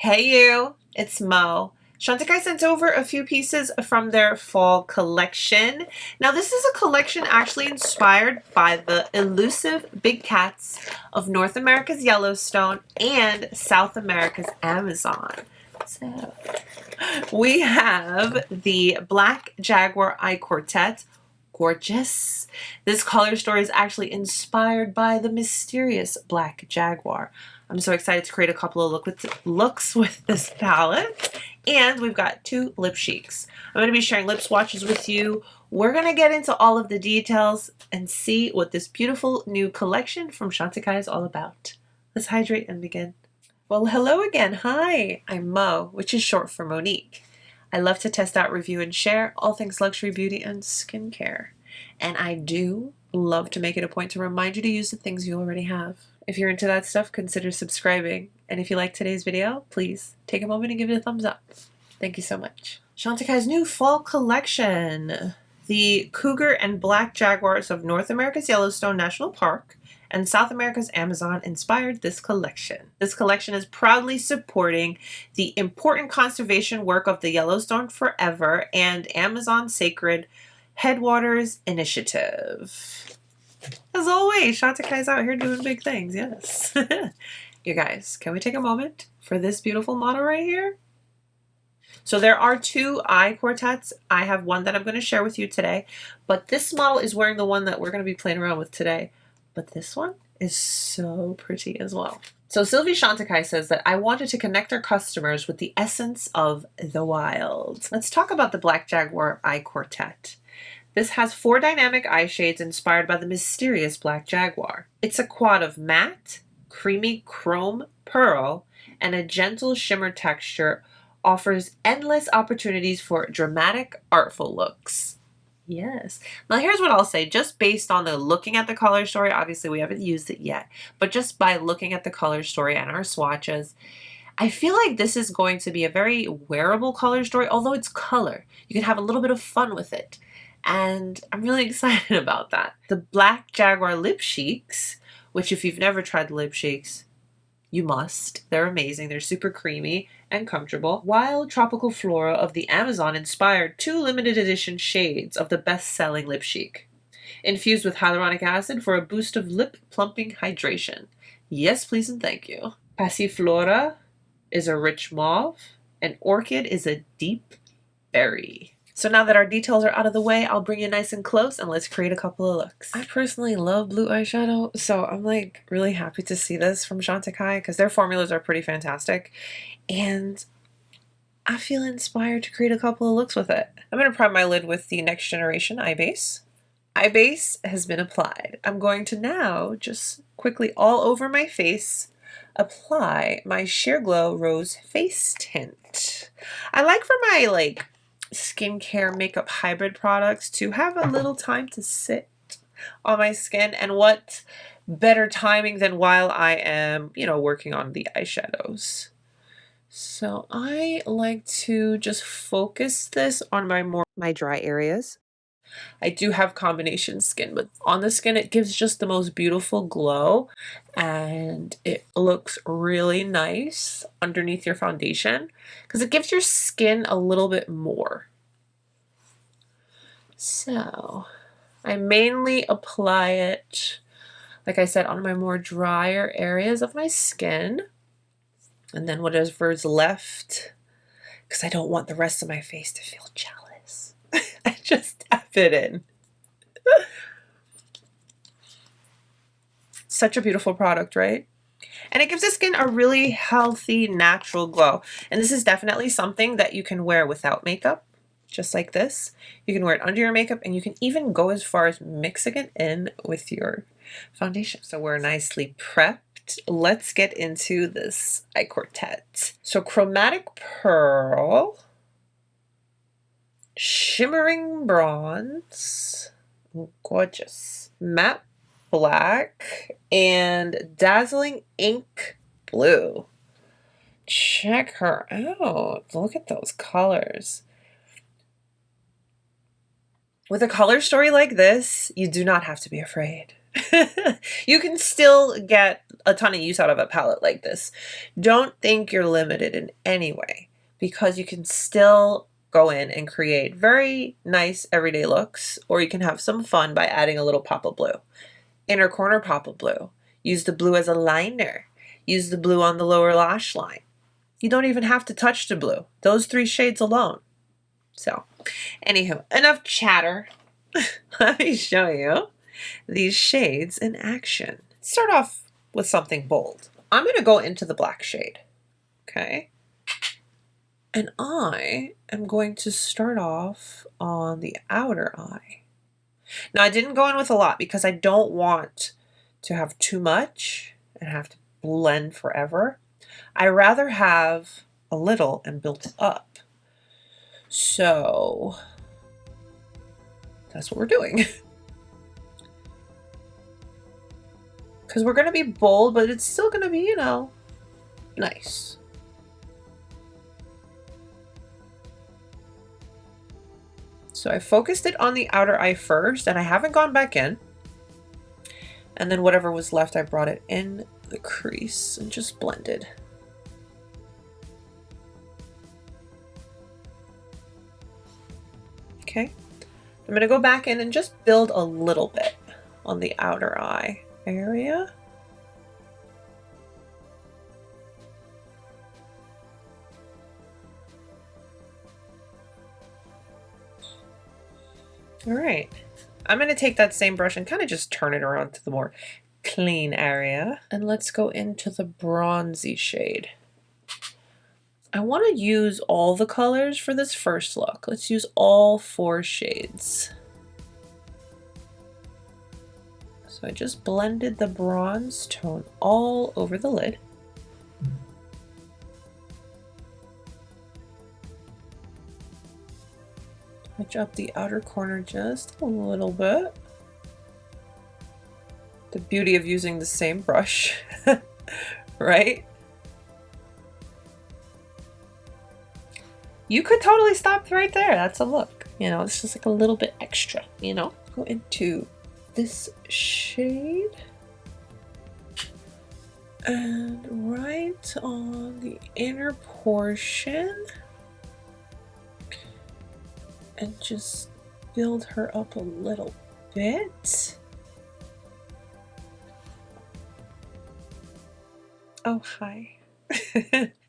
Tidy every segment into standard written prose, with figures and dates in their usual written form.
Hey you, it's Mo. Chantecaille sent over a few pieces from their fall collection. Now this is a collection actually inspired by the elusive big cats of North America's Yellowstone and South America's Amazon. So we have the Black Jaguar Quartet. Gorgeous. This color story is actually inspired by the mysterious Black Jaguar. I'm so excited to create a couple of looks with this palette. And we've got two lip cheeks. I'm going to be sharing lip swatches with you. We're going to get into all of the details and see what this beautiful new collection from Chantecaille is all about. Let's hydrate and begin. Well, hello again. Hi, I'm Mo, which is short for Monique. I love to test out, review, and share all things luxury beauty and skincare. And I do love to make it a point to remind you to use the things you already have. If you're into that stuff, consider subscribing. And if you like today's video, please take a moment and give it a thumbs up. Thank you so much. Chantecaille's new fall collection. The Cougar and Black Jaguars of North America's Yellowstone National Park and South America's Amazon inspired this collection. This collection is proudly supporting the important conservation work of the Yellowstone Forever and Amazon Sacred Headwaters Initiative. As always, Chantecaille's out here doing big things, yes. You guys, can we take a moment for this beautiful model right here? So there are two eye quartets. I have one that I'm going to share with you today, but this model is wearing the one that we're going to be playing around with today. But this one is so pretty as well. So Sylvie Chantecaille says that I wanted to connect our customers with the essence of the wild. Let's talk about the Black Jaguar Eye Quartet. This has 4 dynamic eye shades inspired by the mysterious Black Jaguar. It's a quad of matte, creamy chrome pearl, and a gentle shimmer texture offers endless opportunities for dramatic, artful looks. Yes. Now here's what I'll say, just based on the looking at the color story, obviously we haven't used it yet, but just by looking at the color story and our swatches, I feel like this is going to be a very wearable color story, although it's color. You can have a little bit of fun with it. And I'm really excited about that. The Black Jaguar Lip Cheeks, which if you've never tried the lip cheeks, you must. They're amazing. They're super creamy and comfortable. Wild Tropical Flora of the Amazon inspired 2 limited edition shades of the best-selling lip cheek, infused with hyaluronic acid for a boost of lip plumping hydration. Yes, please and thank you. Passiflora is a rich mauve, and Orchid is a deep berry. So now that our details are out of the way, I'll bring you nice and close and let's create a couple of looks. I personally love blue eyeshadow, so I'm like really happy to see this from Chantecaille because their formulas are pretty fantastic. And I feel inspired to create a couple of looks with it. I'm going to prime my lid with the Next Generation Eye Base. Eye Base has been applied. I'm going to now just quickly all over my face apply my Sheer Glow Rose Face Tint. I like for my skincare makeup hybrid products to have a little time to sit on my skin, and what better timing than while I am, working on the eyeshadows. So I like to just focus this on my dry areas. I do have combination skin, but on the skin it gives just the most beautiful glow and it looks really nice underneath your foundation because it gives your skin a little bit more. So I mainly apply it, like I said, on my more drier areas of my skin. And then whatever's left, because I don't want the rest of my face to feel jealous, I just tap it in. Such a beautiful product, right? And it gives the skin a really healthy, natural glow. And this is definitely something that you can wear without makeup, just like this. You can wear it under your makeup, and you can even go as far as mixing it in with your foundation. So we're nicely prepped. Let's get into this eye quartet. So Chromatic Pearl, Shimmering Bronze, gorgeous, Matte Black, and Dazzling Ink Blue. Check her out. Look at those colors. With a color story like this, you do not have to be afraid. You can still get a ton of use out of a palette like this. Don't think you're limited in any way, because you can still go in and create very nice everyday looks, or you can have some fun by adding a little pop of blue. Inner corner pop of blue. Use the blue as a liner. Use the blue on the lower lash line. You don't even have to touch the blue. Those 3 shades alone. So, anywho, enough chatter. Let me show you these shades in action. Start off with something bold. I'm going to go into the black shade. Okay. And I am going to start off on the outer eye. Now, I didn't go in with a lot because I don't want to have too much and have to blend forever. I rather have a little and build it up. So that's what we're doing. Because we're going to be bold, but it's still going to be, you know, nice. So I focused it on the outer eye first, and I haven't gone back in. And then whatever was left, I brought it in the crease and just blended. Okay. I'm going to go back in and just build a little bit on the outer eye area. All right. I'm going to take that same brush and kind of just turn it around to the more clean area. And let's go into the bronzy shade. I want to use all the colors for this first look. Let's use all 4 shades. So I just blended the bronze tone all over the lid. Touch up the outer corner just a little bit. The beauty of using the same brush, right? You could totally stop right there. That's a look. You know, it's just like a little bit extra, you know? Go into this shade. And right on the inner portion. And just build her up a little bit. Oh, hi.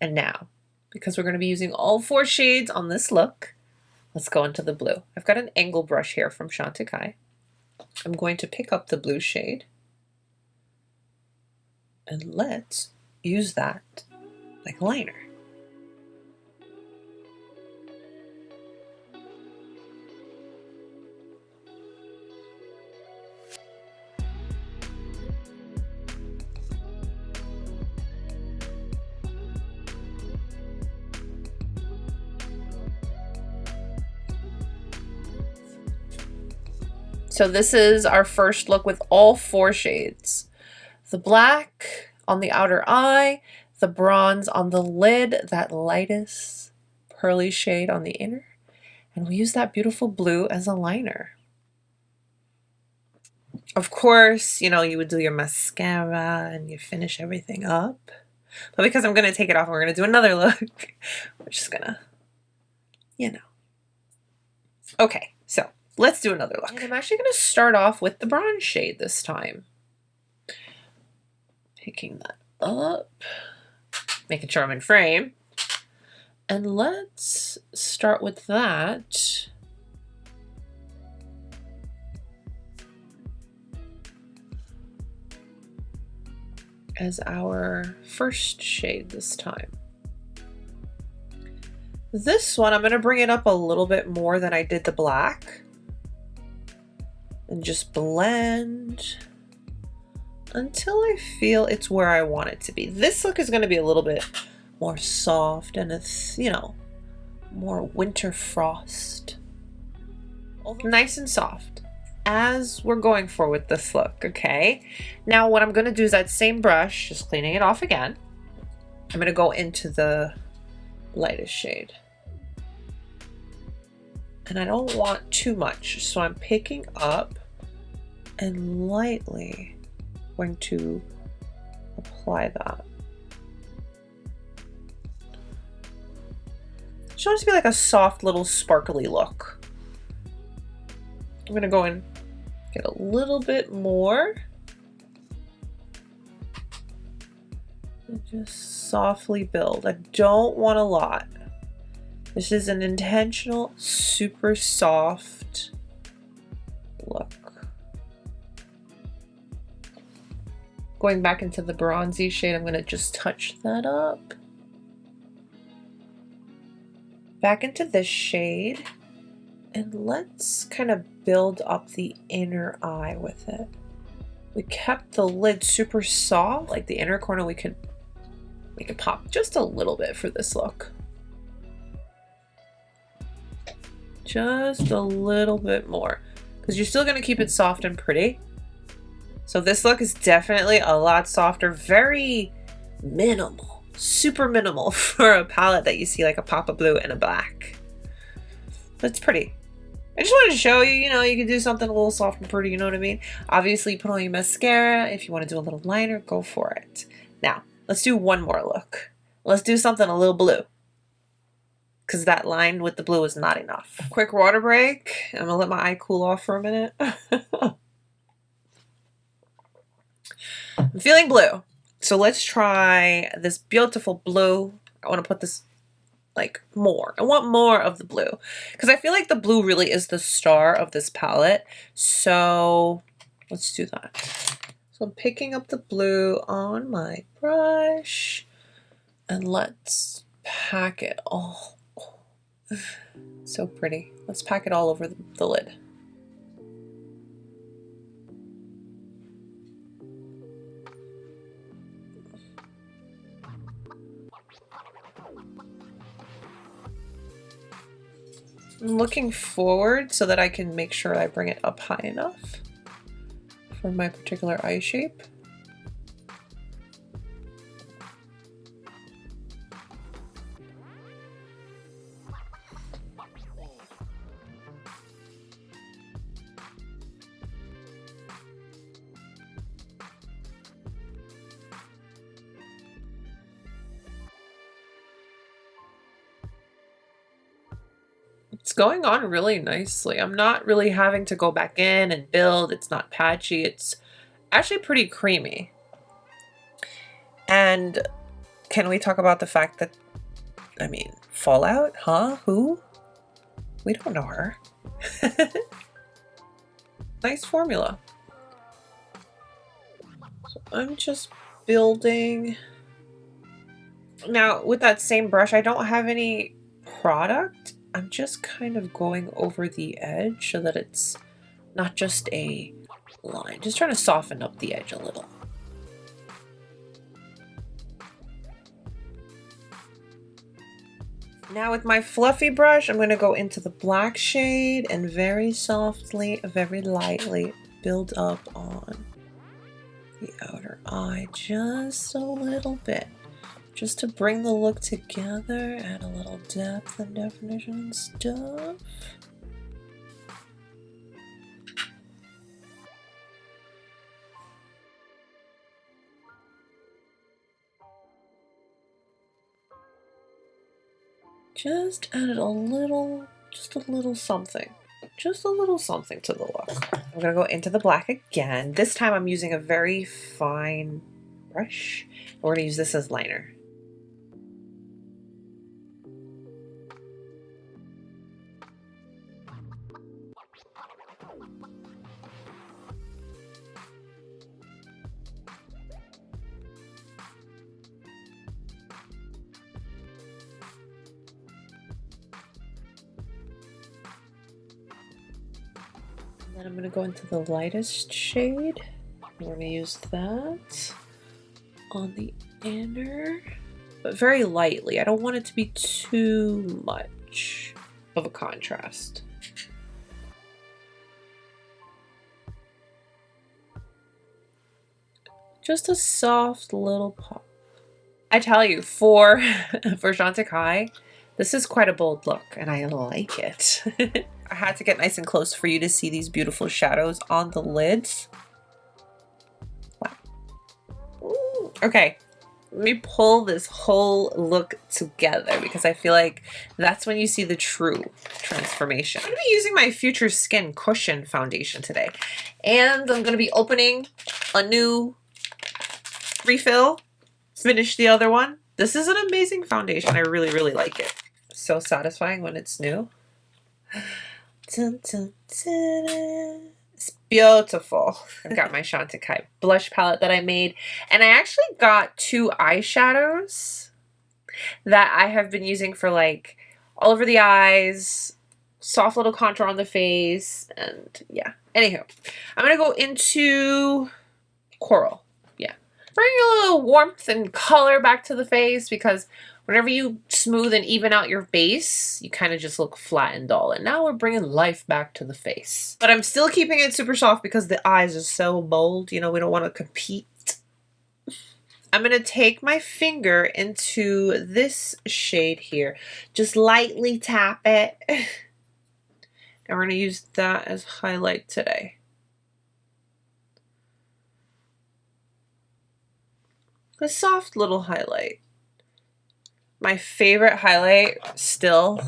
And now, because we're going to be using all 4 shades on this look, let's go into the blue. I've got an angle brush here from Chantecaille. I'm going to pick up the blue shade. And let's use that like a liner. So this is our first look with all 4 shades. The black on the outer eye, the bronze on the lid, that lightest pearly shade on the inner, and we use that beautiful blue as a liner. Of course, you know, you would do your mascara and you finish everything up. But because I'm going to take it off and we're going to do another look, we're just going to, you know. Okay, so let's do another look. And I'm actually going to start off with the bronze shade this time. Picking that up, making sure I'm in frame. And let's start with that. As our first shade this time. This one, I'm going to bring it up a little bit more than I did the black. And just blend until I feel it's where I want it to be. This look is going to be a little bit more soft and it's, you know, more winter frost. Nice and soft, as we're going for with this look, okay? Now what I'm going to do is that same brush, just cleaning it off again. I'm going to go into the lightest shade. And I don't want too much, so I'm picking up and lightly going to apply that. Just want it to be like a soft little sparkly look. I'm gonna go and get a little bit more. And just softly build. I don't want a lot. This is an intentional, super soft look. Going back into the bronzy shade, I'm gonna just touch that up. Back into this shade, and let's kind of build up the inner eye with it. We kept the lid super soft, like the inner corner we could make it pop just a little bit for this look. Just a little bit more, because you're still gonna keep it soft and pretty. So this look is definitely a lot softer, very minimal, super minimal for a palette that you see like a pop of blue and a black. But it's pretty. I just wanted to show you, you know, you can do something a little soft and pretty, you know what I mean? Obviously, put on your mascara. If you want to do a little liner, go for it. Now, let's do one more look. Let's do something a little blue, because that line with the blue is not enough. Quick water break. I'm gonna let my eye cool off for a minute. I'm feeling blue. So let's try this beautiful blue. I want to put this like more. I want more of the blue, because I feel like the blue really is the star of this palette. So let's do that. So I'm picking up the blue on my brush, and let's pack it all. So pretty. Let's pack it all over the lid. I'm looking forward so that I can make sure I bring it up high enough for my particular eye shape. It's going on really nicely. I'm not really having to go back in and build. It's not patchy. It's actually pretty creamy. And can we talk about the fact that, I mean, Fallout? Huh? Who? We don't know her. Nice formula. So I'm just building. Now, with that same brush, I don't have any product. I'm just kind of going over the edge so that it's not just a line. Just trying to soften up the edge a little. Now with my fluffy brush, I'm going to go into the black shade and very softly, very lightly build up on the outer eye just a little bit. Just to bring the look together, add a little depth and definition and stuff. Just added a little, just a little something. Just a little something to the look. I'm gonna go into the black again. This time I'm using a very fine brush. We're gonna use this as liner. Then I'm going to go into the lightest shade. We're going to use that on the inner, but very lightly. I don't want it to be too much of a contrast. Just a soft little pop. I tell you, for Chantecaille, This is quite a bold look, and I like it. I had to get nice and close for you to see these beautiful shadows on the lids. Wow. Ooh, okay. Let me pull this whole look together because I feel like that's when you see the true transformation. I'm going to be using my Future Skin Cushion Foundation today. And I'm going to be opening a new refill, finish the other one. This is an amazing foundation. I really, really like it. So satisfying when it's new. Dun, dun, dun. It's beautiful. I've got my Chantecaille blush palette that I made, and I actually got 2 eyeshadows that I have been using for like all over the eyes, soft little contour on the face, and yeah. Anywho, I'm gonna go into Coral. Yeah, bring a little warmth and color back to the face because whenever you smooth and even out your base, you kind of just look flat and dull. And now we're bringing life back to the face. But I'm still keeping it super soft because the eyes are so bold. You know, we don't want to compete. I'm going to take my finger into this shade here. Just lightly tap it. And we're going to use that as highlight today. A soft little highlight. My favorite highlight still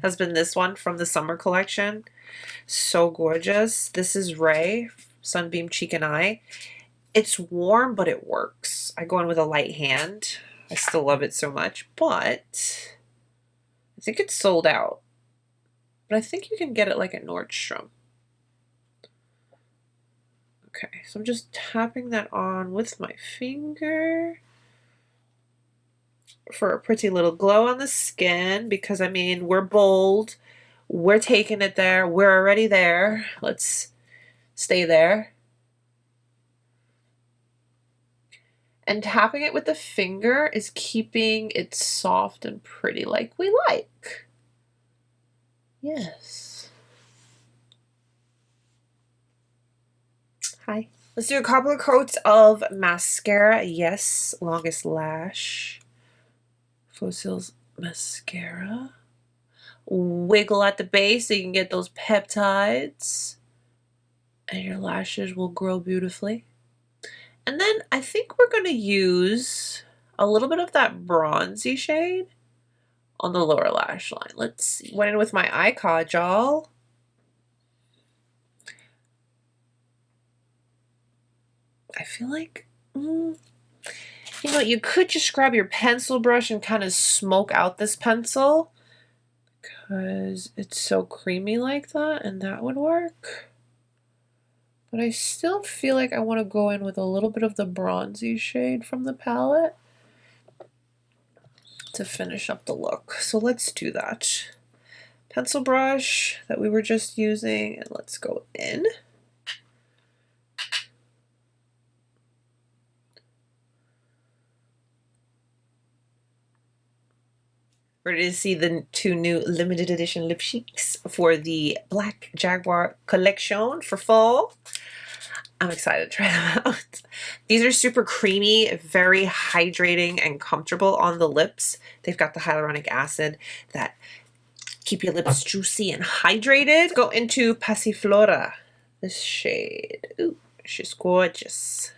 has been this one from the summer collection. So gorgeous. This is Ray, Sunbeam Cheek and Eye. It's warm, but it works. I go in with a light hand. I still love it so much, but I think it's sold out. But I think you can get it like at Nordstrom. Okay, so I'm just tapping that on with my finger for a pretty little glow on the skin because, I mean, we're bold. We're taking it there. We're already there. Let's stay there. And tapping it with the finger is keeping it soft and pretty like we like. Yes. Hi. Let's do a couple of coats of mascara. Yes, Longest Lash. Fossil's mascara. Wiggle at the base so you can get those peptides. And your lashes will grow beautifully. And then I think we're going to use a little bit of that bronzy shade on the lower lash line. Let's see. Went in with my eye kajal. I feel like, you know, you could just grab your pencil brush and kind of smoke out this pencil because it's so creamy like that, and that would work. But I still feel like I want to go in with a little bit of the bronzy shade from the palette to finish up the look. So let's do that. Pencil brush that we were just using, and let's go in. Ready to see the 2 new limited edition lip cheeks for the Black Jaguar Collection for fall. I'm excited to try them out. These are super creamy, very hydrating and comfortable on the lips. They've got the hyaluronic acid that keep your lips juicy and hydrated. Go into Passiflora, this shade. Ooh, she's gorgeous.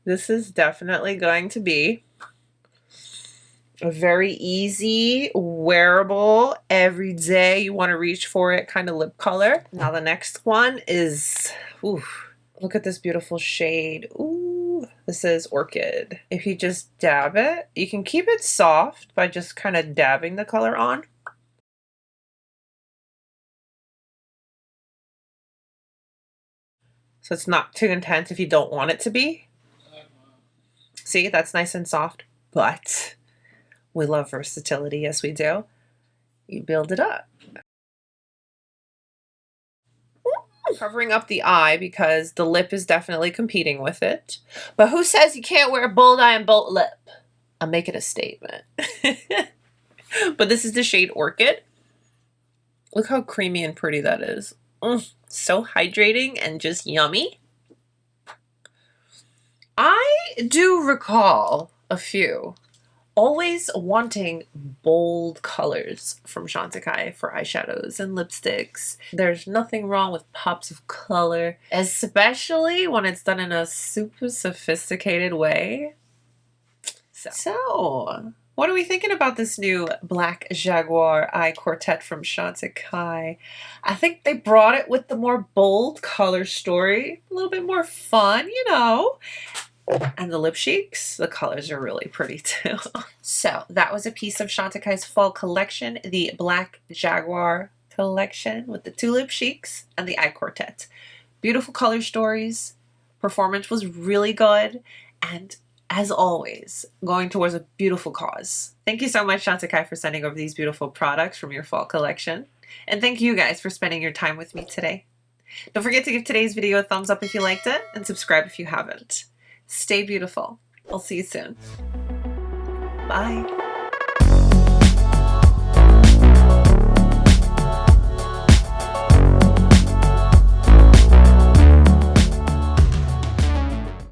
This is definitely going to be a very easy, wearable, every day you want to reach for it kind of lip color. Now the next one is, ooh, look at this beautiful shade. Ooh, this is Orchid. If you just dab it, you can keep it soft by just kind of dabbing the color on. So it's not too intense if you don't want it to be. See, that's nice and soft, but we love versatility. Yes, we do. You build it up. Covering up the eye because the lip is definitely competing with it. But who says you can't wear a bold eye and bold lip? I'm making a statement. But this is the shade Orchid. Look how creamy and pretty that is. So hydrating and just yummy. I do recall a few always wanting bold colors from Chantecaille for eyeshadows and lipsticks. There's nothing wrong with pops of color, especially when it's done in a super sophisticated way. So what are we thinking about this new Black Jaguar Eye Quartet from Chantecaille? I think they brought it with the more bold color story, a little bit more fun, you know. And the lip cheeks, the colors are really pretty too. So that was a piece of Chantecaille's fall collection, the Black Jaguar Collection with the 2 lip cheeks and the Eye Quartet. Beautiful color stories. Performance was really good. And as always, going towards a beautiful cause. Thank you so much, Chantecaille, for sending over these beautiful products from your fall collection. And thank you guys for spending your time with me today. Don't forget to give today's video a thumbs up if you liked it and subscribe if you haven't. Stay beautiful. I'll see you soon. Bye.